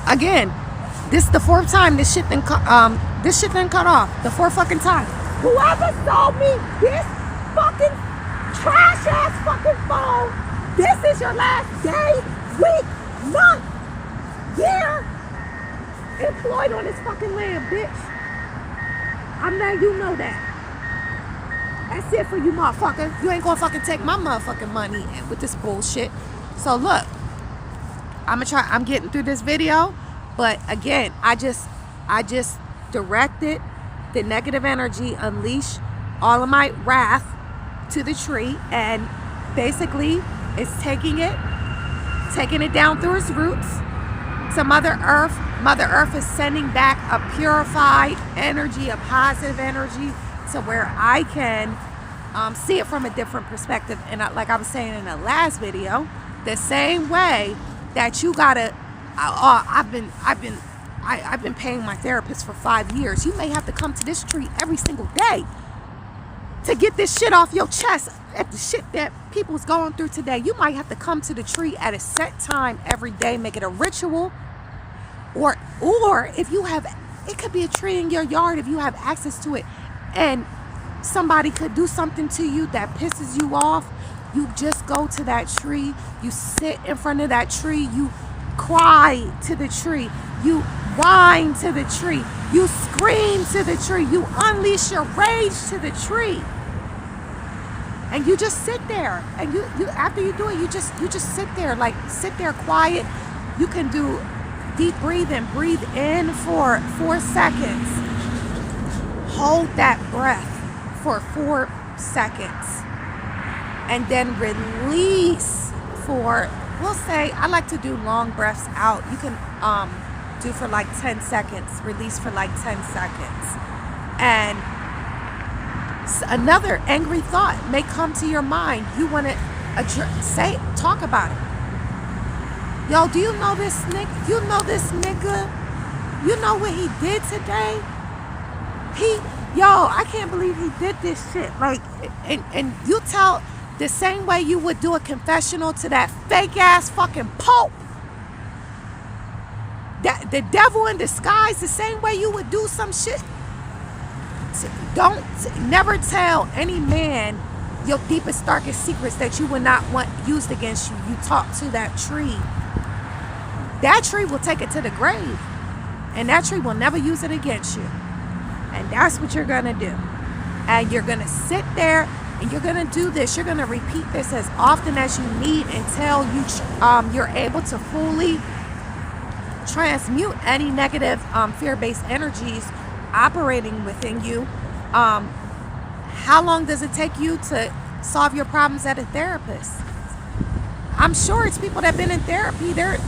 Again, this is the fourth time this shit cut off. The fourth fucking time. Whoever sold me this fucking trash ass fucking phone, this is your last day, week, month, year employed on this fucking land, bitch. I'm letting you know that. That's it for you, motherfucker. You ain't gonna fucking take my motherfucking money with this bullshit. So look, I'm getting through this video, but again, I just directed the negative energy, unleash all of my wrath to the tree, and basically it's taking it down through its roots to Mother Earth. Mother Earth is sending back a purified energy, a positive energy, to where I can see it from a different perspective. And like I was saying in the last video, the same way that you gotta, I've been paying my therapist for 5 years. You may have to come to this tree every single day to get this shit off your chest. At the shit that people's going through today, you might have to come to the tree at a set time every day, make it a ritual. Or if you have, it could be a tree in your yard if you have access to it, and somebody could do something to you that pisses you off. You just go to that tree, you sit in front of that tree, you cry to the tree, you whine to the tree, you scream to the tree, you unleash your rage to the tree, and you just sit there. And you after you do it, you just sit there, like sit there quiet. You can do deep breathing. Breathe in for 4 seconds. Hold that breath for 4 seconds. And then release for, we'll say, I like to do long breaths out. You can do for like 10 seconds. Release for like 10 seconds. And another angry thought may come to your mind. You want to talk about it. Yo, do you know this nigga? You know this nigga? You know what he did today? I can't believe he did this shit. Like, and you tell the same way you would do a confessional to that fake ass fucking Pope. That the devil in disguise, the same way you would do some shit. Never tell any man your deepest, darkest secrets that you would not want used against you. You talk to that tree. That tree will take it to the grave, and that tree will never use it against you. And that's what you're gonna do. And you're gonna sit there, and you're gonna do this. You're gonna repeat this as often as you need until you're able to fully transmute any negative fear-based energies operating within you. How long does it take you to solve your problems at a therapist? I'm sure it's people that have been in therapy. They're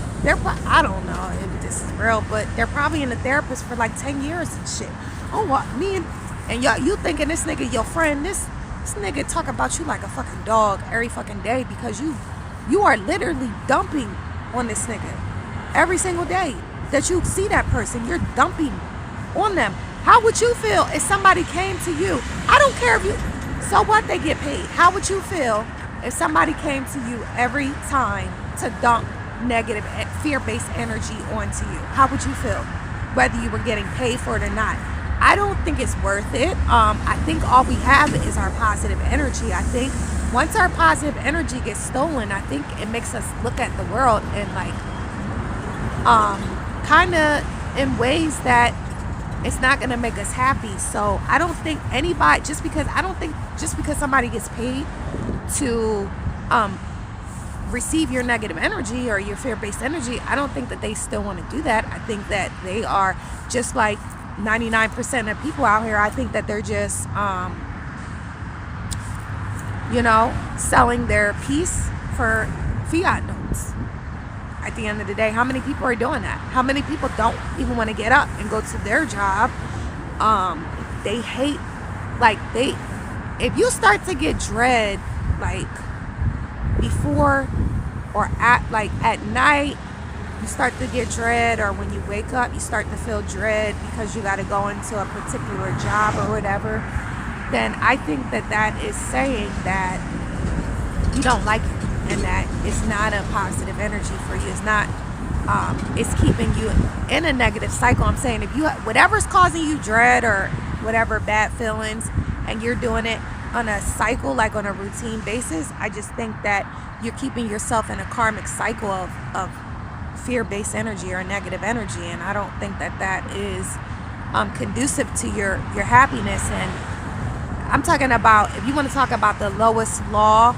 I don't know if this is real, but they're probably in a therapist for like 10 years and shit. Oh, what? Me and y'all, you thinking this nigga your friend? This nigga talk about you like a fucking dog every fucking day, because you are literally dumping on this nigga every single day that you see that person. You're dumping on them. How would you feel if somebody came to you? I don't care if you, so what, they get paid. How would you feel if somebody came to you every time to dump negative fear-based energy onto you? How would you feel, whether you were getting paid for it or not? I don't think it's worth it. I think all we have is our positive energy. I think once our positive energy gets stolen, I think it makes us look at the world in like kind of in ways that it's not going to make us happy. So I don't think anybody, just because somebody gets paid to receive your negative energy or your fear-based energy, I don't think that they still want to do that. I think that they are just like 99% of people out here. I think that they're just selling their peace for fiat notes. At the end of the day, how many people are doing that? How many people don't even want to get up and go to their job? They hate, if you start to get dread, like before or at night, you start to get dread, or when you wake up, you start to feel dread because you got to go into a particular job or whatever, then I think that is saying that you don't like it, and that it's not a positive energy for you. It's not it's keeping you in a negative cycle. I'm saying if you whatever's causing you dread or whatever bad feelings, and you're doing it on a cycle, like on a routine basis, I just think that you're keeping yourself in a karmic cycle of fear-based energy or negative energy, and I don't think that that is conducive to your happiness. And I'm talking about, if you want to talk about the lowest law,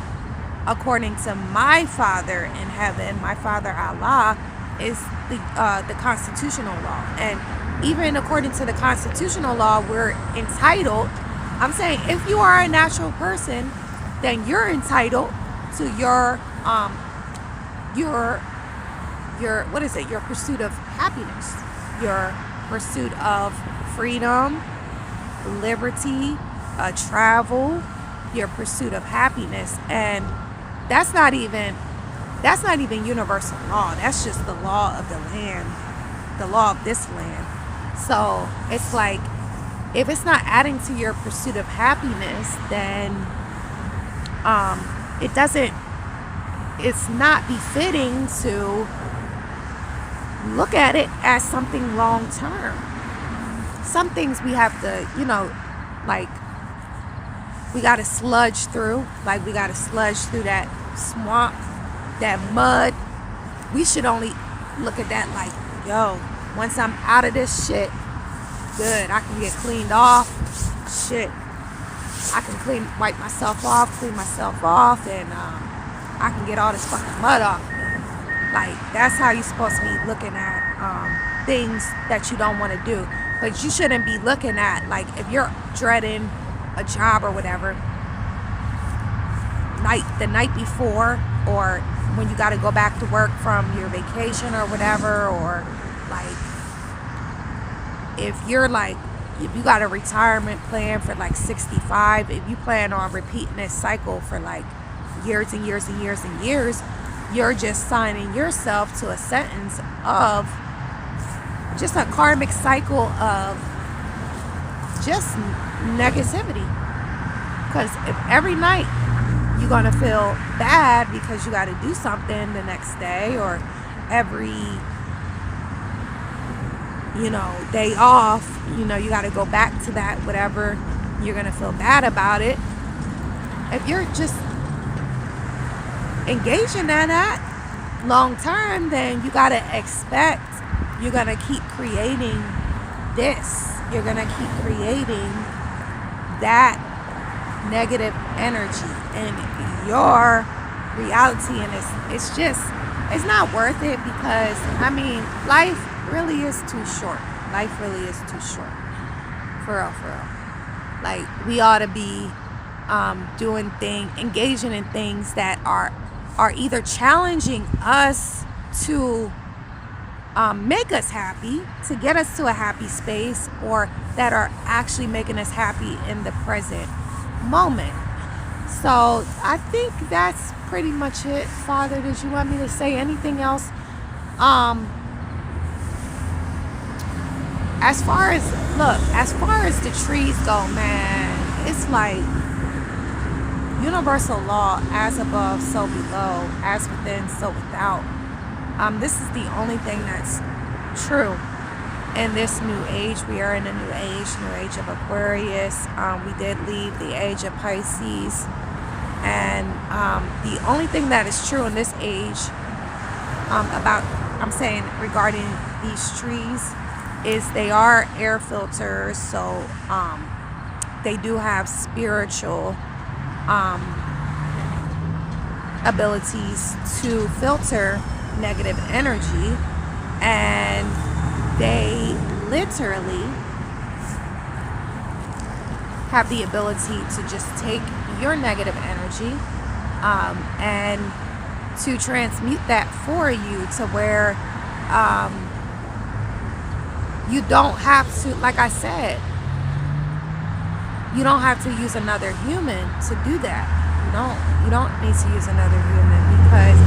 according to my Father in heaven, my Father Allah, is the constitutional law. And even according to the constitutional law, we're entitled. I'm saying if you are a natural person, then you're entitled to your what is it? Your pursuit of happiness, your pursuit of freedom, liberty, travel, your pursuit of happiness. And that's not even universal law. That's just the law of the land, the law of this land. So it's like, if it's not adding to your pursuit of happiness, then it's not befitting to look at it as something long term. Some things we have to, like, we got to sludge through. Like, we got to sludge through that swamp, that mud. We should only look at that like, yo, once I'm out of this shit, good, I can get cleaned off. Shit, I can wipe myself off, clean myself off, and I can get all this fucking mud off. Like, that's how you're supposed to be looking at things that you don't want to do. But you shouldn't be looking at, like, if you're dreading a job or whatever, the night before, or when you got to go back to work from your vacation or whatever, or like, if you got a retirement plan for like 65, if you plan on repeating this cycle for like years and years and years and years, you're just signing yourself to a sentence of just a karmic cycle of just negativity. Because if every night you're going to feel bad because you got to do something the next day, or every day off, you got to go back to that, whatever, you're going to feel bad about it. If you're just engaging in that long term, then you got to expect you're going to keep creating this. You're going to keep creating that negative energy in your reality. And it's not worth it, because, I mean, life really is too short. Life really is too short. For real. Like, we ought to be engaging in things that are either challenging us to make us happy, to get us to a happy space, or that are actually making us happy in the present moment. So I think that's pretty much it. Father, did you want me to say anything else? As far as the trees go, man, it's like universal law: as above, so below; as within, so without. This is the only thing that's true in this new age. We are in a new age of Aquarius. We did leave the age of Pisces, and the only thing that is true in this age I'm saying regarding these trees, is they are air filters. So they do have spiritual abilities to filter negative energy, and they literally have the ability to just take your negative energy and to transmute that for you, to where you don't have to, like I said, you don't have to use another human to do that. You don't need to use another human, because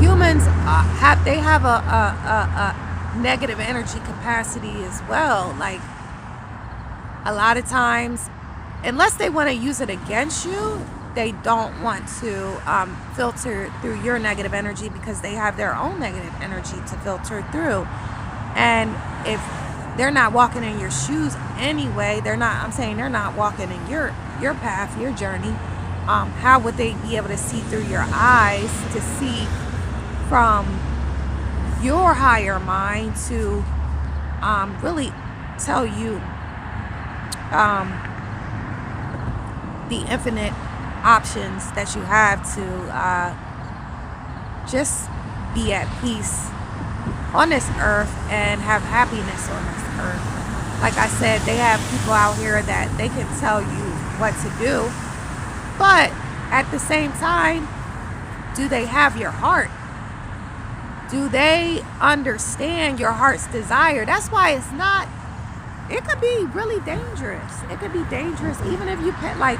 humans have a negative energy capacity as well. Like, a lot of times, unless they want to use it against you, they don't want to filter through your negative energy because they have their own negative energy to filter through. And if they're not walking in your shoes anyway, I'm saying they're not walking in your path, your journey, how would they be able to see through your eyes, to see from your higher mind to really tell you the infinite options that you have to just be at peace on this earth and have happiness on this earth. Like I said, they have people out here that they can tell you what to do, but at the same time, do they have your heart? Do they understand your heart's desire? That's why it could be really dangerous. It could be dangerous even if you pay, like,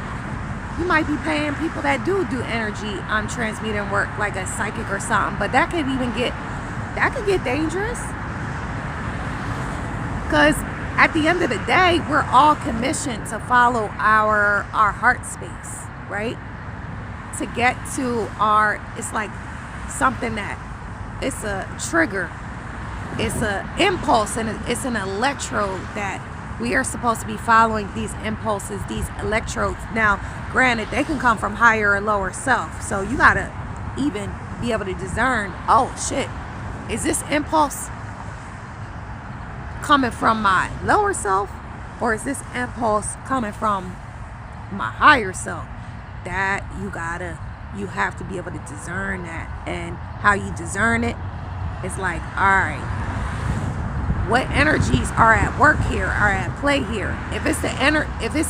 you might be paying people that do energy transmuting work, like a psychic or something, but that could get dangerous. Because at the end of the day, we're all commissioned to follow our heart space, right? To get to it's like something that, it's a trigger, it's an impulse, and it's an electrode that we are supposed to be following. These impulses, these electrodes. Now, granted, they can come from higher or lower self, so you gotta even be able to discern, oh shit, is this impulse coming from my lower self, or is this impulse coming from my higher self? That you have to be able to discern that. And how you discern it is like, all right, what energies are at work here, are at play here? If it's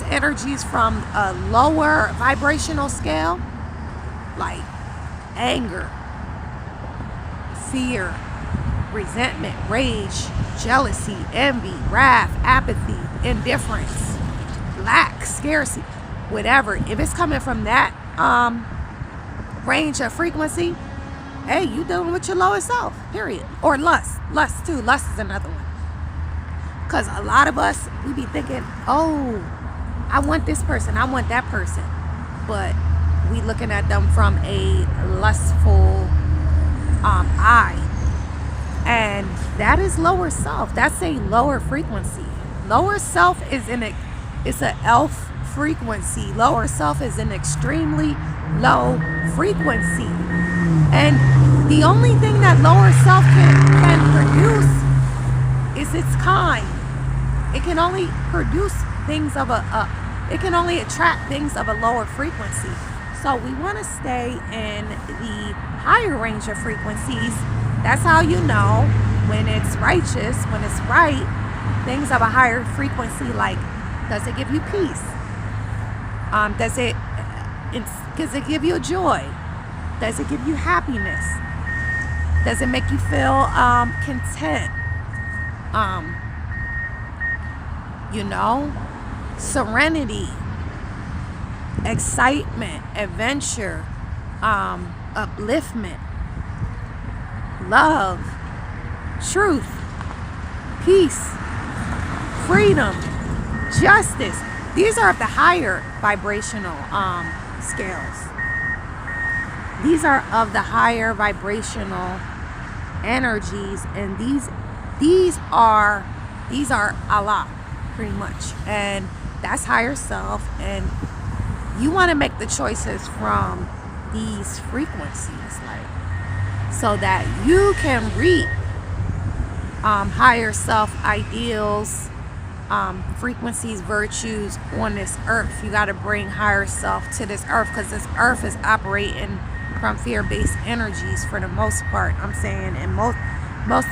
energies from a lower vibrational scale, like anger, fear, resentment, rage, jealousy, envy, wrath, apathy, indifference, lack, scarcity, whatever, if it's coming from that range of frequency, hey, you dealing with your lower self, period. Or lust too. Lust is another one. Because a lot of us, we be thinking, oh, I want this person, I want that person, but we looking at them from a lustful eye, and that is lower self. That's a lower frequency. Lower self is it's an elf frequency. Lower self is an extremely low frequency, and the only thing that lower self can produce is its kind. It can only produce things of it can only attract things of a lower frequency. So we want to stay in the higher range of frequencies. That's how you know when it's righteous, when it's right, things of a higher frequency. Like, does it give you peace? Does it give you joy? Does it give you happiness? Does it make you feel content? Serenity, excitement, adventure, upliftment, love, truth, peace, freedom, justice. These are the higher vibrational scales. These are of the higher vibrational energies, and these are Allah, pretty much, and that's higher self. And you want to make the choices from these frequencies, like, so that you can reap higher self ideals, frequencies, virtues on this earth. You got to bring higher self to this earth, because this earth is operating from fear-based energies for the most part. I'm saying, and most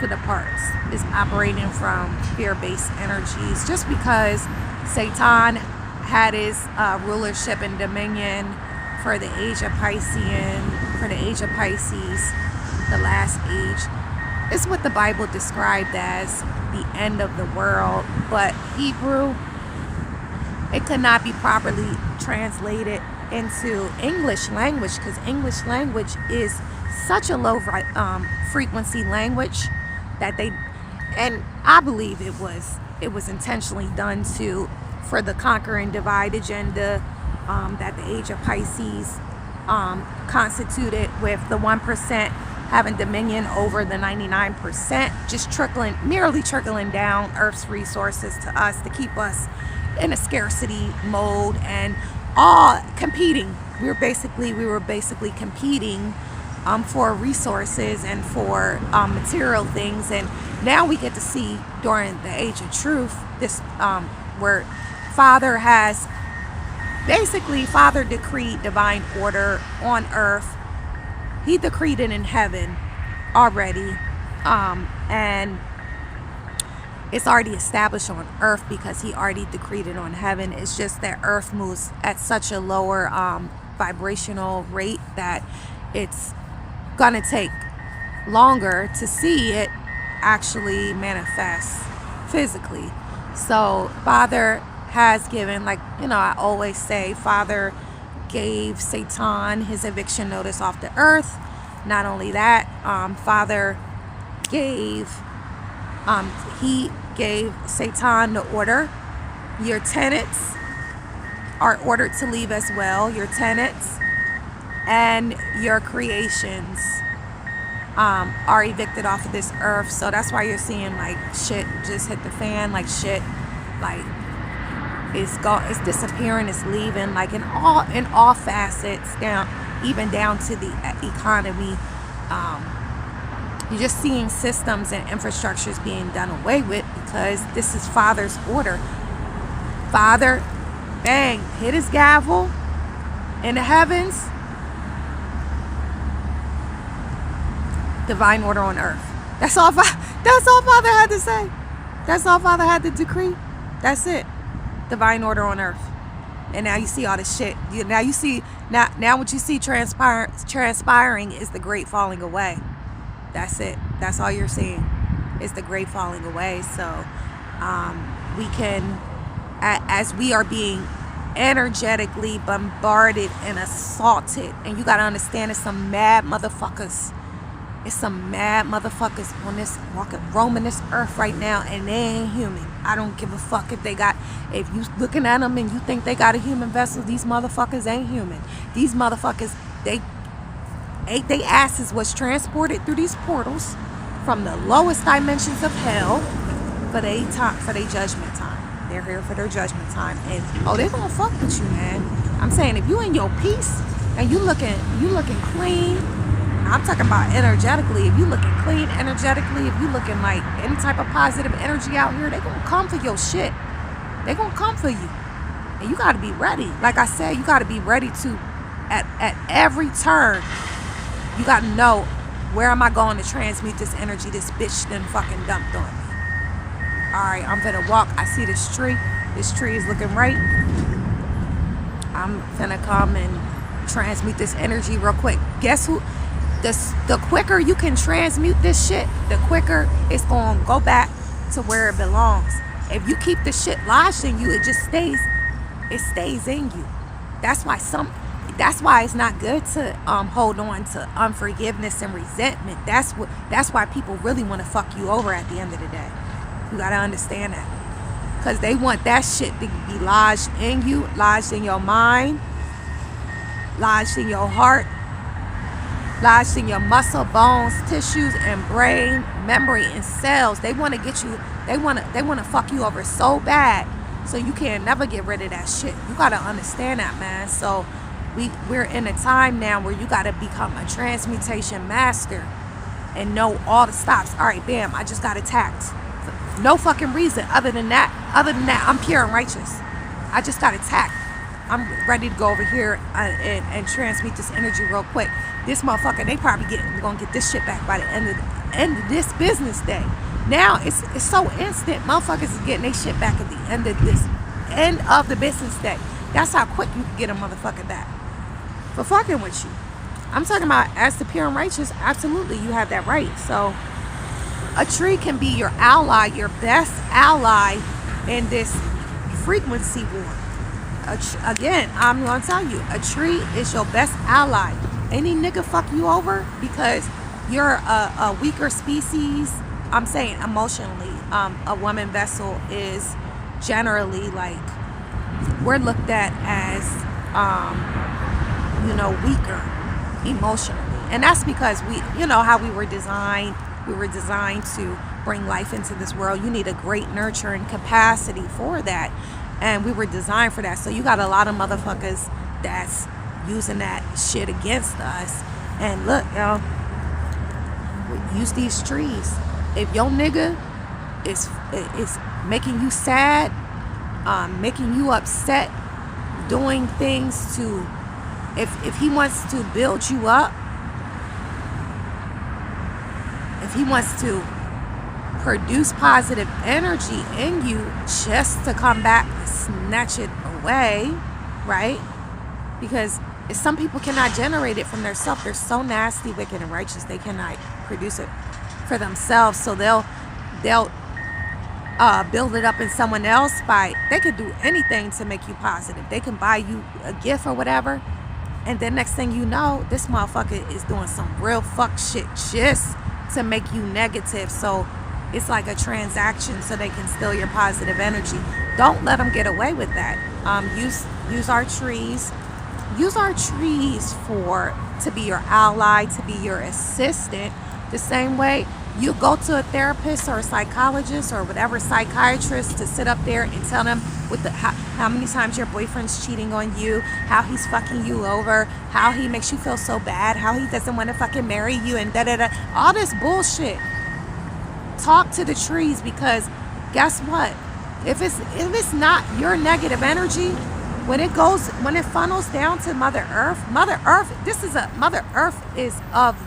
of the parts is operating from fear-based energies, just because Satan had his rulership and dominion for the age of Pisces, the last age. It's what the Bible described as the end of the world, but Hebrew, it could not be properly translated into English language, because English language is such a low frequency language that and I believe it was intentionally done for the conquer and divide agenda, that the age of Pisces constituted, with the 1% having dominion over the 99%, just merely trickling down Earth's resources to us to keep us in a scarcity mode and all competing. We were basically competing for resources and for material things. And now we get to see during the age of truth this where Father decreed divine order on earth. He decreed it in heaven already, and it's already established on earth because he already decreed it on heaven. It's just that earth moves at such a lower vibrational rate that it's gonna take longer to see it actually manifest physically. So Father has given, like, I always say, Father gave Satan his eviction notice off the earth. Not only that, Father gave Satan the order. Your tenants are ordered to leave as well. Your tenants and your creations are evicted off of this earth. So that's why you're seeing like shit just hit the fan, like shit like it's disappearing, it's leaving, like in all facets, even down to the economy. You're just seeing systems and infrastructures being done away with because this is Father's order. Father, bang, hit his gavel in the heavens. Divine order on earth. That's all Father had to say. That's all Father had to decree. That's it. Divine order on earth. And now you see all this shit. Now what you see transpiring is the great falling away. That's it. That's all you're seeing is the great falling away. So we can, as we are being energetically bombarded and assaulted, and you got to understand, it's some mad motherfuckers. It's some mad motherfuckers on this roaming this earth right now, and they ain't human. I don't give a fuck if you looking at them and you think they got a human vessel. These motherfuckers ain't human. These motherfuckers, they asses was transported through these portals from the lowest dimensions of hell for their judgment time. They're here for their judgment time, and they're gonna fuck with you, man. I'm saying, if you in your peace and you looking clean. I'm talking about energetically. If you looking clean energetically, if you looking like any type of positive energy out here, they gonna come for your shit. They gonna come for you, and you gotta be ready. Like I said, you gotta be ready to, at every turn, you gotta know, where am I going to transmute this energy this bitch done fucking dumped on me. Alright, I'm gonna walk. I see this tree. This tree is looking right. I'm gonna come and transmute this energy real quick. Guess who? The quicker you can transmute this shit, the quicker it's going to go back to where it belongs. If you keep the shit lodged in you, it stays in you. That's why it's not good to hold on to unforgiveness and resentment. That's why people really want to fuck you over at the end of the day. You got to understand that. Because they want that shit to be lodged in you, lodged in your mind, lodged in your heart, lodged in your muscle, bones, tissues, and brain, memory, and cells. They want to get you, they want to fuck you over so bad, so you can never get rid of that shit. You got to understand that, man. So we're in a time now where you got to become a transmutation master and know all the stops. All right, bam, I just got attacked. No fucking reason other than that, I'm pure and righteous. I just got attacked. I'm ready to go over here and transmute this energy real quick. This motherfucker, they probably gonna get this shit back by the end of this business day. Now it's so instant. Motherfuckers is getting their shit back at the end of the business day. That's how quick you can get a motherfucker back for fucking with you. I'm talking about, as the pure and righteous, absolutely, you have that right. So a tree can be your ally, your best ally in this frequency war. Again, I'm gonna tell you, a tree is your best ally. Any nigga fuck you over because you're a weaker species. I'm saying emotionally, a woman vessel is generally like, we're looked at as weaker emotionally. And that's because how we were designed. We were designed to bring life into this world. You need a great nurturing capacity for that. And we were designed for that. So you got a lot of motherfuckers that's using that shit against us. And look, use these trees. If your nigga is making you sad, making you upset, doing things to, if he wants to build you up, if he wants to produce positive energy in you just to come back and snatch it away, right? Because some people cannot generate it from themselves. They're so nasty, wicked, and righteous, they cannot produce it for themselves. So they'll build it up in someone else they could do anything to make you positive. They can buy you a gift or whatever, and then next thing you know, this motherfucker is doing some real fuck shit just to make you negative. So it's like a transaction so they can steal your positive energy. Don't let them get away with that. Use our trees. Use our trees to be your ally, to be your assistant. The same way you go to a therapist or a psychologist or whatever psychiatrist to sit up there and tell them how many times your boyfriend's cheating on you, how he's fucking you over, how he makes you feel so bad, how he doesn't want to fucking marry you, and da-da-da. All this bullshit. Talk to the trees, because guess what? If it's not your negative energy, when it funnels down to Mother Earth Mother Earth is of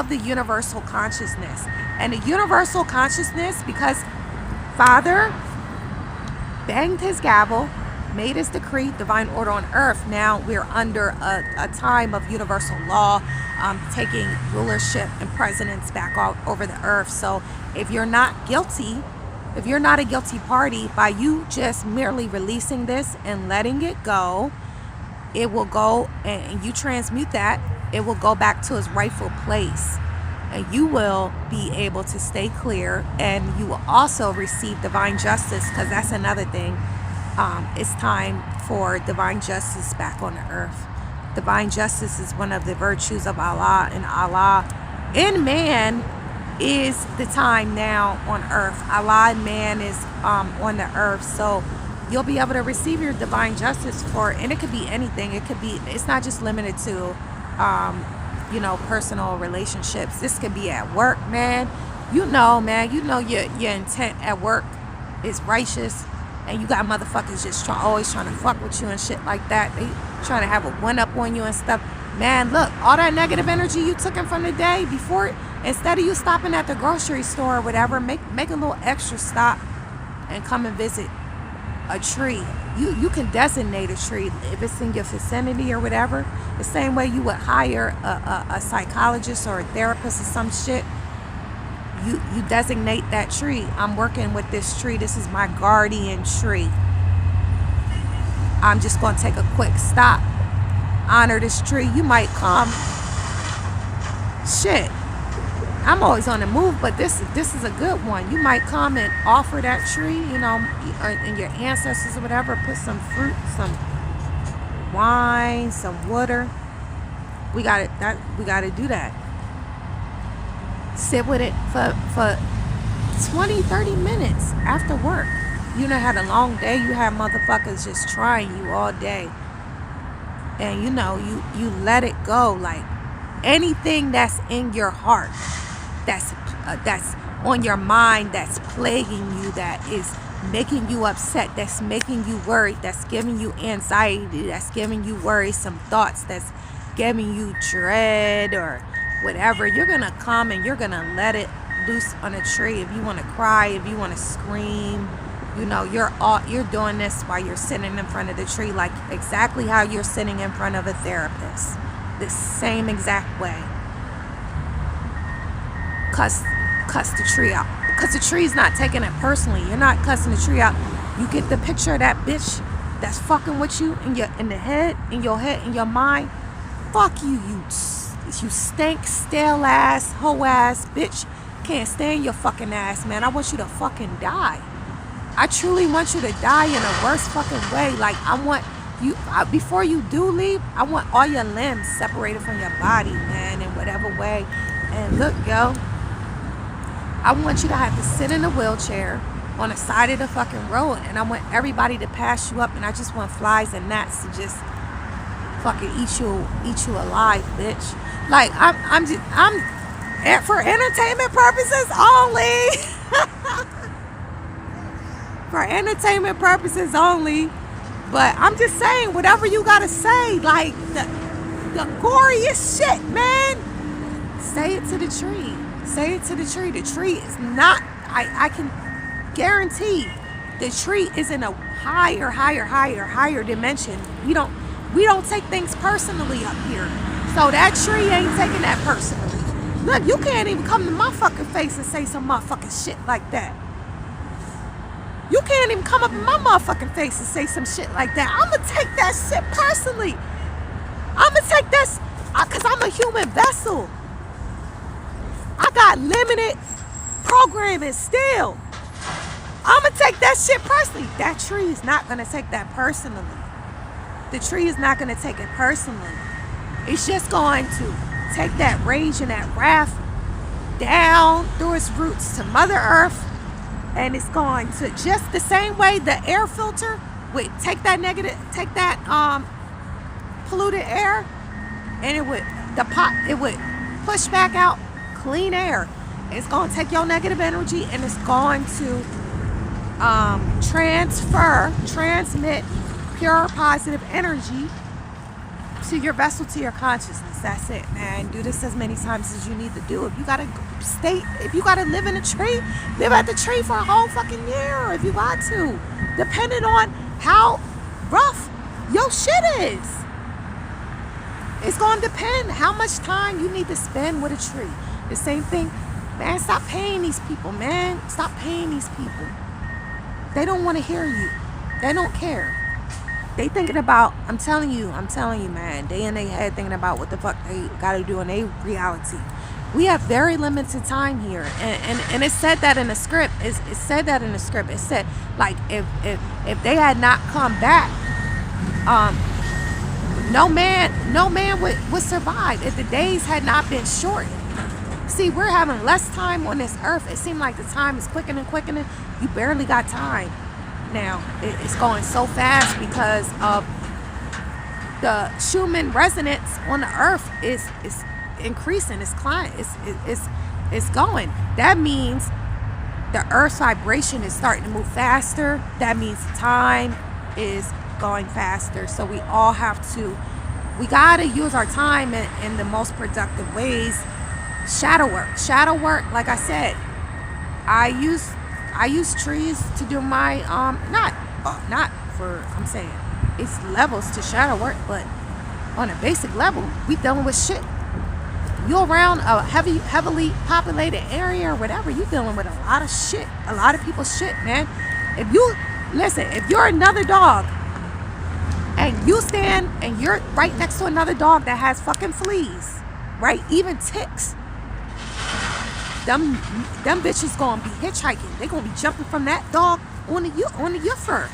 the universal consciousness. And the universal consciousness, because Father banged his gavel, made his decree, divine order on earth. Now we're under a time of universal law, taking rulership and presidents back all over the earth. So if you're not guilty, if you're not a guilty party, by you just merely releasing this and letting it go, it will go, and you transmute that, it will go back to its rightful place. And you will be able to stay clear, and you will also receive divine justice, because that's another thing. It's time for divine justice back on the earth. Divine justice is one of the virtues of Allah, and Allah in man is the time now on earth. Allah and man is on the earth. So you'll be able to receive your divine justice and it could be anything. It's not just limited to personal relationships. This could be at work, man. Your intent at work is righteous, and you got motherfuckers just always trying to fuck with you and shit like that. They trying to have a one-up on you and stuff. Man, look, all that negative energy you took in from the day before, instead of you stopping at the grocery store or whatever, make a little extra stop and come and visit a tree. You can designate a tree if it's in your vicinity or whatever. The same way you would hire a psychologist or a therapist or some shit. You designate that tree. I'm working with this tree. This is my guardian tree. I'm just going to take a quick stop. Honor this tree. You might come. Shit. I'm always on the move, but this is a good one. You might come and offer that tree, and your ancestors or whatever, put some fruit, some wine, some water. We got to do that. Sit with it for 20, 30 minutes after work. You done had a long day. You have motherfuckers just trying you all day. And you let it go. Like anything that's in your heart, that's on your mind, that's plaguing you, that is making you upset, that's making you worried, that's giving you anxiety, that's giving you worrisome thoughts, that's giving you dread or whatever, you're gonna come and you're gonna let it loose on a tree. If you want to cry, if you want to scream, you're doing this while you're sitting in front of the tree, like exactly how you're sitting in front of a therapist, the same exact way. Cuss the tree out, because the tree's not taking it personally. You're not cussing the tree out. You get the picture of that bitch that's fucking with you in your head, in your mind. Fuck you, you stink, stale ass, hoe ass bitch. Can't stand your fucking ass, man. I want you to fucking die. I truly want you to die in the worst fucking way. Like, I want before you do leave, I want all your limbs separated from your body, man, in whatever way. And look, yo, I want you to have to sit in a wheelchair on the side of the fucking road, and I want everybody to pass you up, and I just want flies and gnats to just fucking eat you alive, bitch. Like I'm for entertainment purposes only. For entertainment purposes only. But I'm just saying, whatever you gotta say, like the goriest shit, man. Say it to the tree. Say it to the tree. The tree is not. I can guarantee the tree is in a higher dimension. We don't take things personally up here. So that tree ain't taking that personally. Look, you can't even come to my fucking face and say some motherfucking shit like that. You can't even come up in my motherfucking face and say some shit like that. I'm gonna take that shit personally. I'm gonna take that, because I'm a human vessel. I got limited programming still. I'm gonna take that shit personally. That tree is not gonna take that personally. The tree is not gonna take it personally. It's just going to take that rage and that wrath down through its roots to Mother Earth, and it's going to, just the same way the air filter would take that polluted air, and it would push back out clean air. It's going to take your negative energy, and it's going to transmit pure positive energy to your vessel, to your consciousness. That's it, man. Do this as many times as you need to do. If you gotta live in a tree, live at the tree for a whole fucking year if you got to, depending on how rough your shit is. It's gonna depend how much time you need to spend with a tree. The same thing, man. Stop paying these people, man. Stop paying these people. They don't want to hear you. They don't care. They thinking about, I'm telling you, man, they in their head thinking about what the fuck they gotta do in their reality. We have very limited time here, and it said that in the script. It said that in the script. It said, like, if they had not come back, no man would survive if the days had not been shortened. See, we're having less time on this earth. It seemed like the time is quickening. You barely got time. Now it's going so fast because of the Schumann resonance on the earth is increasing. It's climbing. It's going. That means the earth's vibration is starting to move faster. That means time is going faster. So we gotta use our time in the most productive ways. Shadow work, like I said, I use trees to do my I'm saying it's levels to shadow work, but on a basic level, we dealing with shit. You around a heavily populated area or whatever, you dealing with a lot of shit, a lot of people's shit, man. If you're another dog and you stand and you're right next to another dog that has fucking fleas, right, even ticks, them bitches gonna be hitchhiking. They gonna be jumping from that dog onto your fur.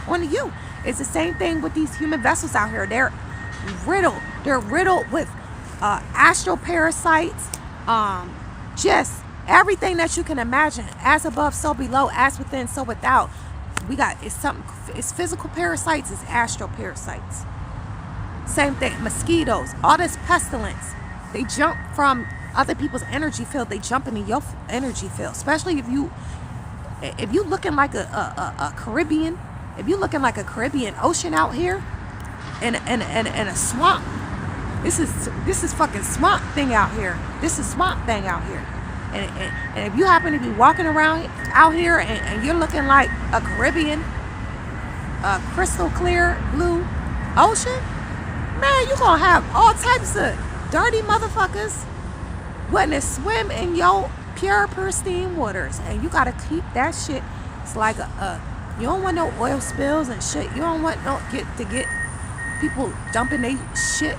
It's the same thing with these human vessels out here. They're riddled with astral parasites, just everything that you can imagine. As above, so below. As within, so without. It's physical parasites. It's astral parasites. Same thing. Mosquitoes. All this pestilence. They jump from other people's energy field. They jump into your energy field. Especially if you looking like a Caribbean. If you looking like a Caribbean Ocean out here, and a swamp. This is fucking swamp thing out here. This is swamp thing out here. And if you happen to be walking around out here and you're looking like a Caribbean, crystal clear blue ocean, man, you're gonna have all types of dirty motherfuckers wanting to swim in your pure, pristine waters. And you gotta keep that shit. It's like you don't want no oil spills and shit. You don't want get people dumping their shit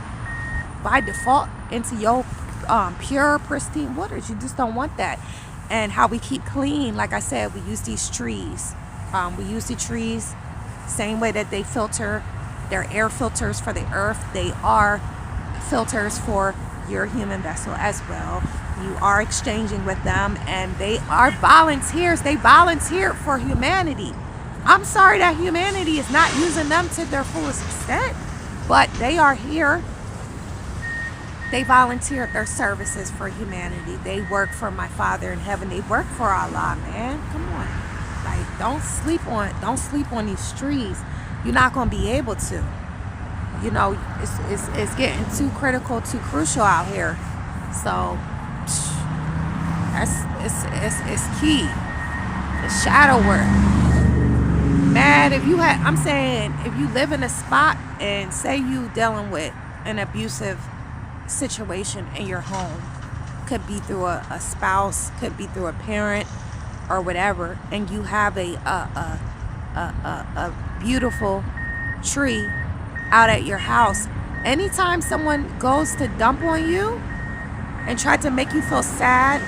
by default into your pure, pristine waters. You just don't want that. And how we keep clean, like I said, we use these trees. We use the trees same way that they filter They're air filters for the earth. They are filters for your human vessel as well. You are exchanging with them, and they are volunteers. They volunteer for humanity. I'm sorry that humanity is not using them to their fullest extent, but they are here. They volunteer their services for humanity. They work for my Father in heaven. They work for Allah, man. Come on. Like, don't sleep on these trees. You're not going to be able to. You know, it's getting too critical, too crucial out here. So it's key. The shadow work. Man, if you live in a spot and say you dealing with an abusive situation in your home, could be through a spouse, could be through a parent or whatever, and you have a beautiful tree out at your house, anytime someone goes to dump on you and try to make you feel sad,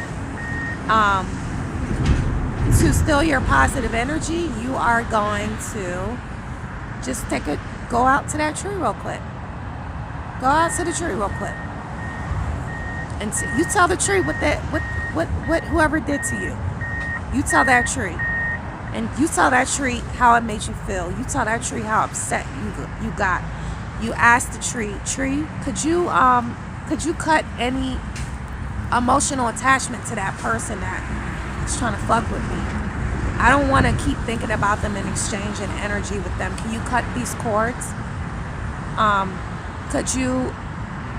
to steal your positive energy, you are going to just go out to that tree real quick. Go out to the tree real quick. And you tell the tree what whoever did to you. You tell that tree. And you tell that tree how it made you feel. You tell that tree how upset you got. You ask the tree, could you cut any emotional attachment to that person that is trying to fuck with me? I don't want to keep thinking about them and exchanging energy with them. Can you cut these cords? Could you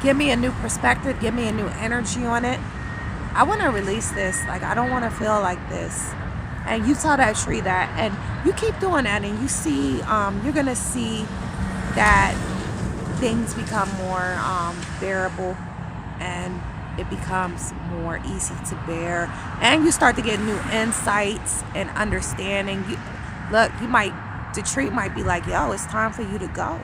give me a new perspective, give me a new energy on it? I want to release this. Like, I don't want to feel like this. And you tell that tree that, and you keep doing that, and you see, you're going to see that things become more bearable, and it becomes more easy to bear, and you start to get new insights and understanding. The tree might be like, yo, it's time for you to go.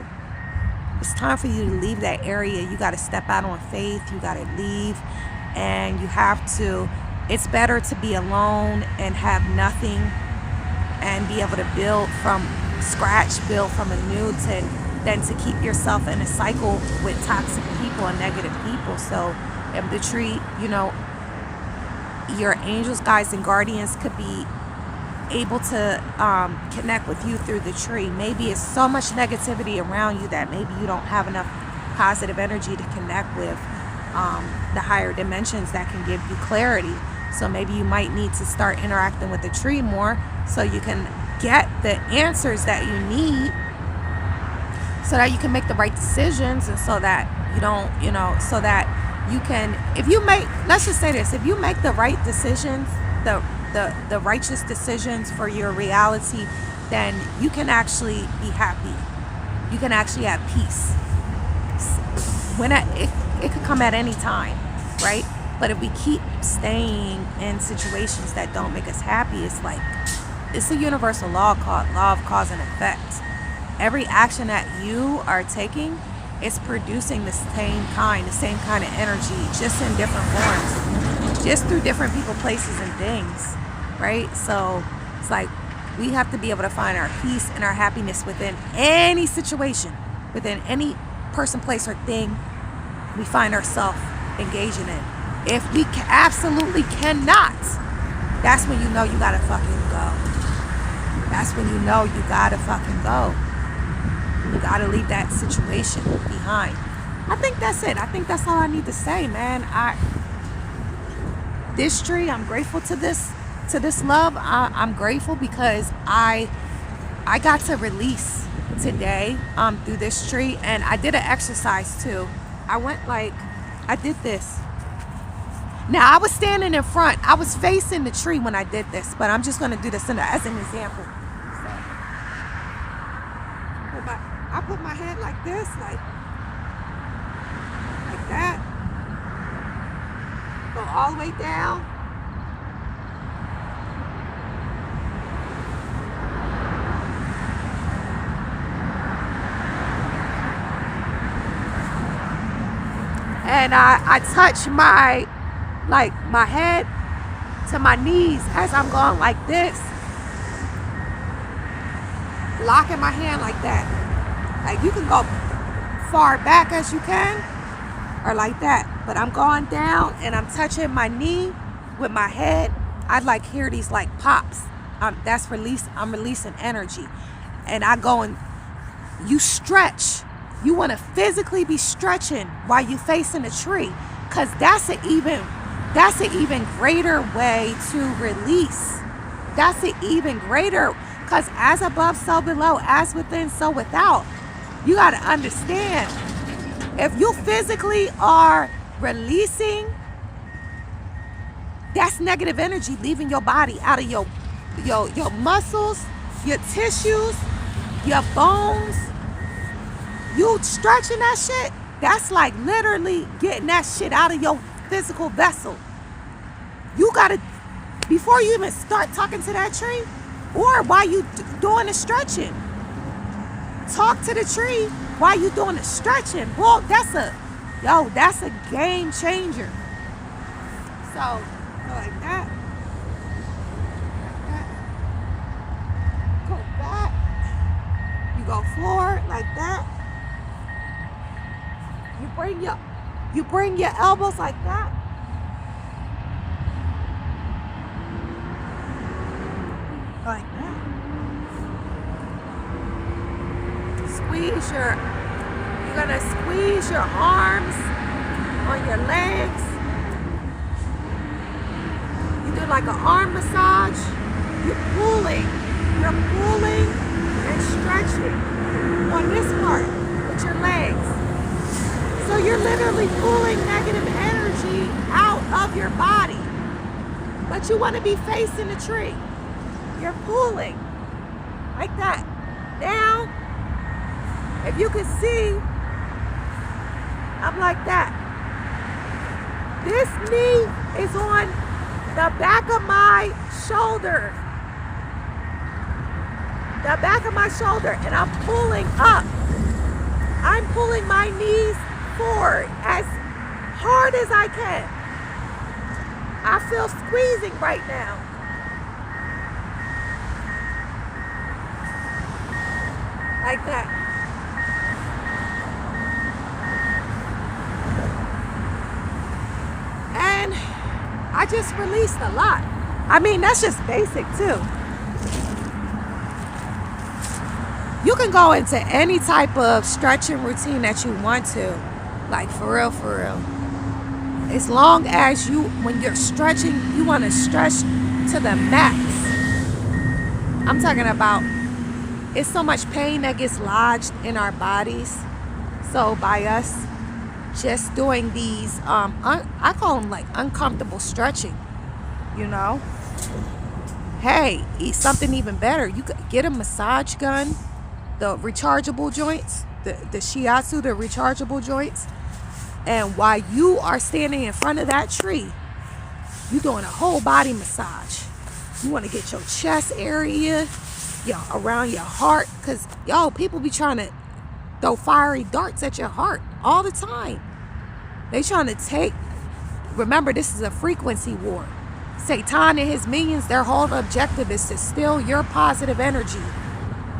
It's time for you to leave that area. You got to step out on faith. You got to leave, and you have to. It's better to be alone and have nothing and be able to build from scratch, build from anew, than to keep yourself in a cycle with toxic people and negative people. So if the tree, your angels, guides, and guardians could be able to connect with you through the tree. Maybe it's so much negativity around you that maybe you don't have enough positive energy to connect with the higher dimensions that can give you clarity. So maybe you might need to start interacting with the tree more so you can get the answers that you need, so that you can make the right decisions, and so that you don't, so that you can, let's just say this, if you make the right decisions, the righteous decisions for your reality, then you can actually be happy. You can actually have peace. It could come at any time, right? But if we keep staying in situations that don't make us happy, it's a universal law called law of cause and effect. Every action that you are taking is producing the same kind of energy, just in different forms, just through different people, places, and things, right? So it's like we have to be able to find our peace and our happiness within any situation, within any person, place, or thing we find ourselves engaging in. If we absolutely cannot, that's when you know you gotta fucking go. That's when you know you gotta fucking go. You gotta leave that situation behind. I think that's it. I think that's all I need to say, man. This tree, I'm grateful to this love. I'm grateful because I got to release today through this tree, and I did an exercise too. I did this. Now, I was standing in front. I was facing the tree when I did this, but I'm just going to do this as an example. So, I put my head like this, like that. Go all the way down. And I touch my head to my knees as I'm going like this, locking my hand like that. Like you can go far back as you can, or like that. But I'm going down and I'm touching my knee with my head. I like hear these like pops. That's release. I'm releasing energy, and I go and you stretch. You want to physically be stretching while you facing a tree, cause that's an even greater way to release. That's an even greater, cause as above, so below, as within, so without. You got to understand, if you physically are releasing, that's negative energy leaving your body, out of your muscles, your tissues, your bones. You stretching that shit, that's like literally getting that shit out of your physical vessel. You gotta, before you even start talking to that tree, or while you doing the stretching, talk to the tree while you doing the stretching. Well, that's a game changer. So, go like that. Go back. You go forward like that. You bring your elbows like that. Like that. You're gonna squeeze your arms on your legs. You do like an arm massage. You're pulling and stretching on this part with your legs. So you're literally pulling negative energy out of your body. But you want to be facing the tree. You're pulling like that. Now, if you can see, I'm like that. This knee is on the back of my shoulder. The back of my shoulder, and I'm pulling up. I'm pulling my knees forward as hard as I can. I feel squeezing right now. Like that. And I just released a lot. I mean, that's just basic too. You can go into any type of stretching routine that you want to. Like for real. As long as when you're stretching, you want to stretch to the max. I'm talking about, it's so much pain that gets lodged in our bodies. So by us just doing these, I call them like uncomfortable stretching, you know. Hey, something even better. You could get a massage gun, the rechargeable joints, the shiatsu, the rechargeable joints. And while you are standing in front of that tree, you're doing a whole body massage. You want to get your chest area, around your heart, because people be trying to throw fiery darts at your heart all the time. They trying to remember, this is a frequency war. Satan and his minions, their whole objective is to steal your positive energy,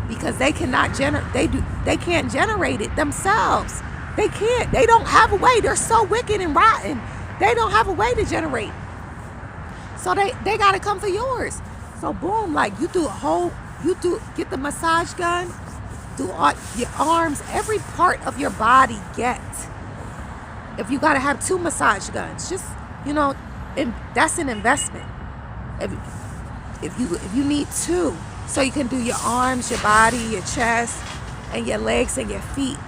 because they cannot they can't generate it themselves. They can't. They don't have a way. They're so wicked and rotten. They don't have a way to generate. So they got to come for yours. So boom, like get the massage gun, do all your arms, every part of your body get. If you got to have 2 massage guns, just, that's an investment. If you need 2, so you can do your arms, your body, your chest, and your legs and your feet.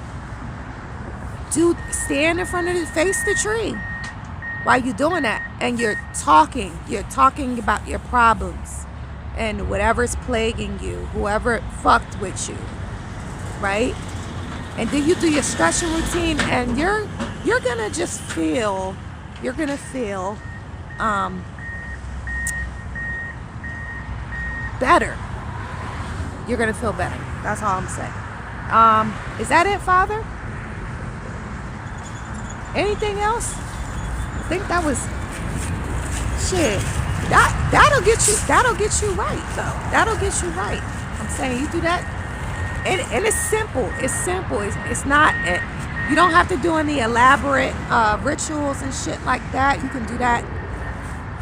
Stand in front of face the tree while you're doing that, and you're talking about your problems and whatever's plaguing you, whoever fucked with you, right? And then you do your stretching routine, and you're gonna just feel better. You're gonna feel better. That's all I'm saying. Is that it, Father? Anything else? I think that was shit. That'll get you right though. That'll get you right. I'm saying, you do that and it's simple. It's simple. It's not. You don't have to do any elaborate rituals and shit like that. You can do that.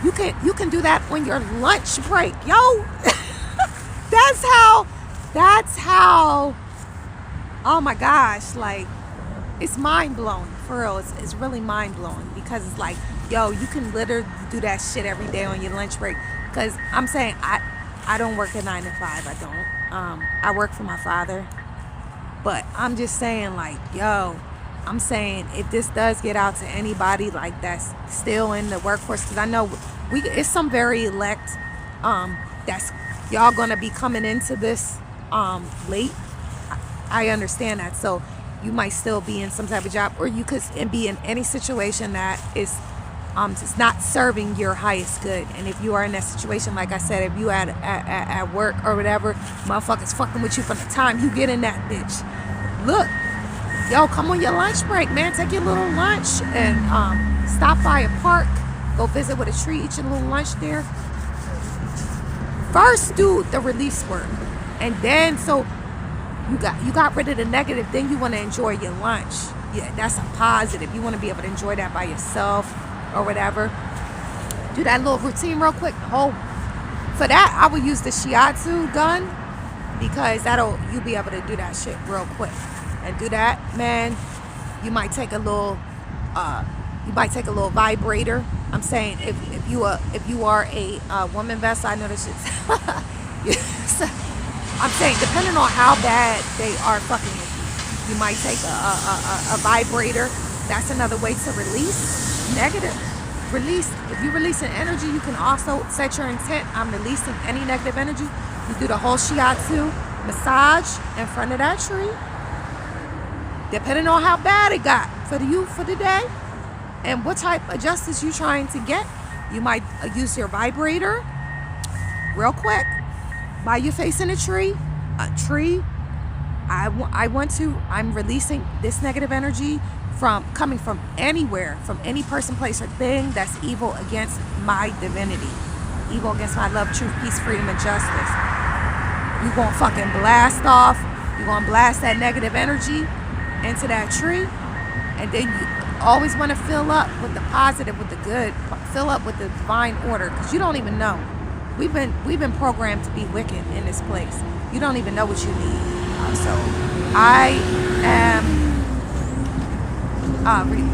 You can do that on your lunch break, yo. That's how. That's how. Oh my gosh, like it's mind blowing for real. It's really mind blowing because it's like, yo, you can literally do that shit every day on your lunch break. Because I'm saying I don't work a 9 to 5. I don't. I work for my father. But I'm just saying, like, yo, I'm saying if this does get out to anybody like that's still in the workforce, because I know it's some very elect that's y'all gonna be coming into this late. I understand that. So you might still be in some type of job, or you could be in any situation that is it's not serving your highest good. And if you are in that situation, like I said, if you at work or whatever, motherfuckers fucking with you from the time you get in that bitch. Look, yo, come on your lunch break, man. Take your little lunch and stop by a park, go visit with a tree, eat your little lunch there. First do the release work, and then so you got rid of the negative, then you want to enjoy your lunch. Yeah, that's a positive. You want to be able to enjoy that by yourself or whatever. Do that little routine real quick. For that, I would use the shiatsu gun because you'll be able to do that shit real quick. And do that, man. You might take a little vibrator. I'm saying if you are a woman vessel, I know this shit's I'm saying depending on how bad they are fucking with you, you might take a vibrator. That's another way to release negative. If you release an energy, you can also set your intent. I'm releasing any negative energy. You do the whole shiatsu massage in front of that tree. Depending on how bad it got for you for the day and what type of justice you're trying to get, you might use your vibrator real quick by your face in a tree. I'm releasing this negative energy coming from anywhere, from any person, place, or thing that's evil against my divinity, evil against my love, truth, peace, freedom, and justice. You're going to fucking blast off. You're going to blast that negative energy into that tree, and then you always want to fill up with the positive, with the good, fill up with the divine order, because you don't even know. We've been programmed to be wicked in this place. You don't even know what you need. So I am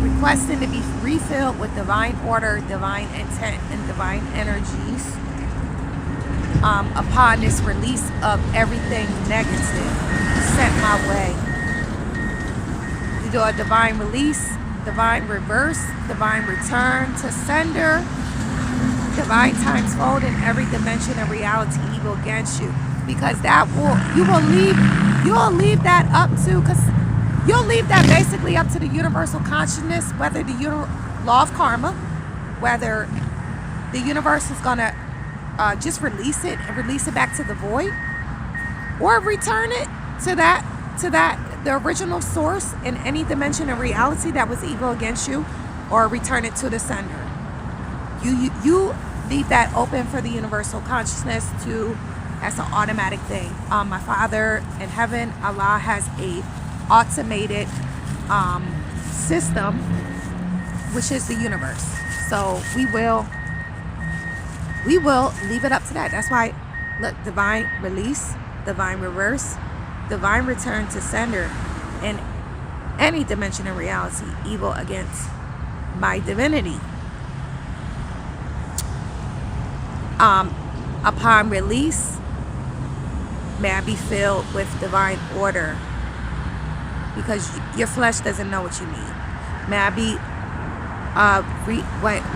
requesting to be refilled with divine order, divine intent, and divine energies upon this release of everything negative sent my way. You do a divine release, divine reverse, divine return to sender, divine times fold in every dimension of reality evil against you, because you'll leave that up to, because you'll leave that basically up to the universal consciousness, whether the law of karma, whether the universe is gonna just release it and release it back to the void, or return it to the original source in any dimension of reality that was evil against you, or return it to the sender. You leave that open for the universal consciousness to. That's an automatic thing. My Father in heaven, Allah, has a automated system, which is the universe. So we will leave it up to that. That's why, look, divine release, divine reverse, divine return to sender in any dimension of reality, evil against my divinity. Upon release, may I be filled with divine order, because your flesh doesn't know what you need. May I be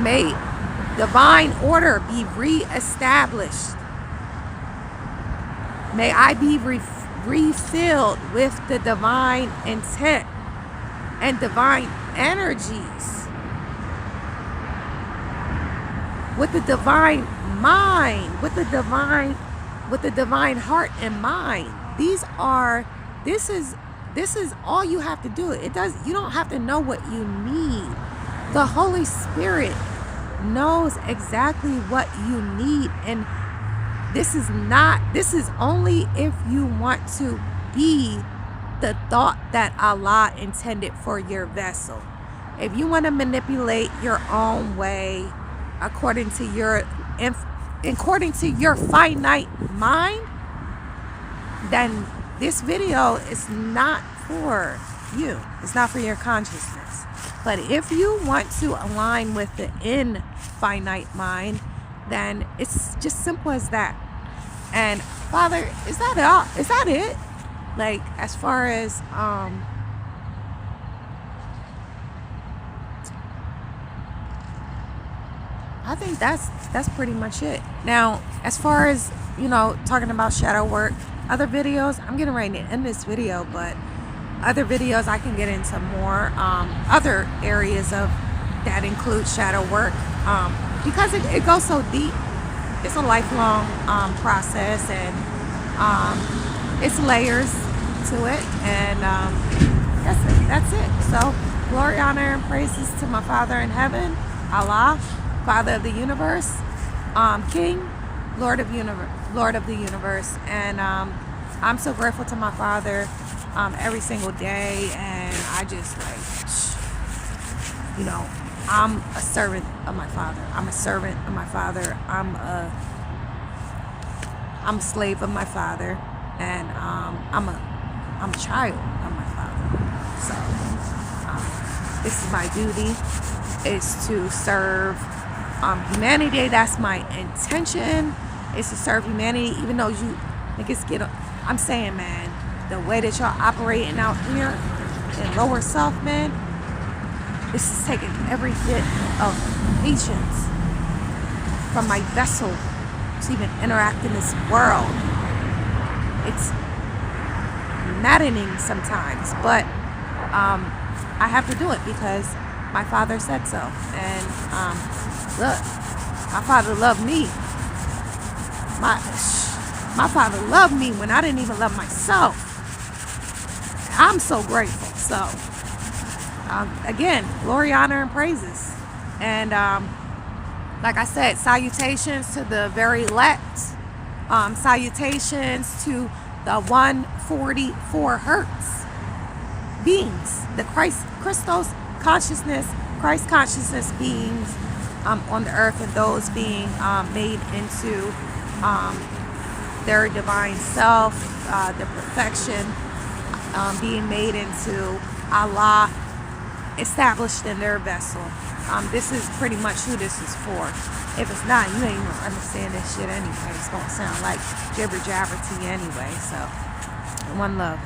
may divine order be reestablished. May I be refilled with the divine intent and divine energies, with the divine mind, with the divine heart and mind. This is all you have to do. You don't have to know what you need. The Holy Spirit knows exactly what you need, and this is only if you want to be the thought that Allah intended for your vessel. If you want to manipulate your own way according to your finite mind, then this video is not for you. It's not for your consciousness. But if you want to align with the infinite mind, then it's just simple as that. And Father, is that all? Is that it? Like, as far as I think that's pretty much it. Now, as far as, you know, talking about shadow work, other videos, I'm getting ready to end this video, but other videos I can get into more other areas of that include shadow work, because it goes so deep. It's a lifelong process, and it's layers to it, and that's it. So glory, honor, and praises to my Father in heaven, Allah, Father of the universe, King, Lord of the universe. And I'm so grateful to my Father every single day, and I just, like, you know, I'm a servant of my Father. I'm a servant of my Father. I'm a slave of my Father, and I'm a child of my Father. So this is my duty, is to serve humanity. That's my intention, is to serve humanity. Even though you niggas get, I'm saying, man, the way that y'all operating out here in lower self, man, this is taking every bit of patience from my vessel to even interact in this world. It's maddening sometimes, but I have to do it because my Father said so. And look, my Father loved me. My Father loved me when I didn't even love myself. I'm so grateful. So again, glory, honor, and praises. And like I said, salutations to the very elect. Salutations to the 144 hertz beings, the Christos consciousness, Christ consciousness beings on the earth, and those being made into their divine self, the perfection, being made into Allah, established in their vessel. This is pretty much who this is for. If it's not, you ain't even understand this shit anyway. It's gonna sound like jibber jabber to you anyway. So, one love.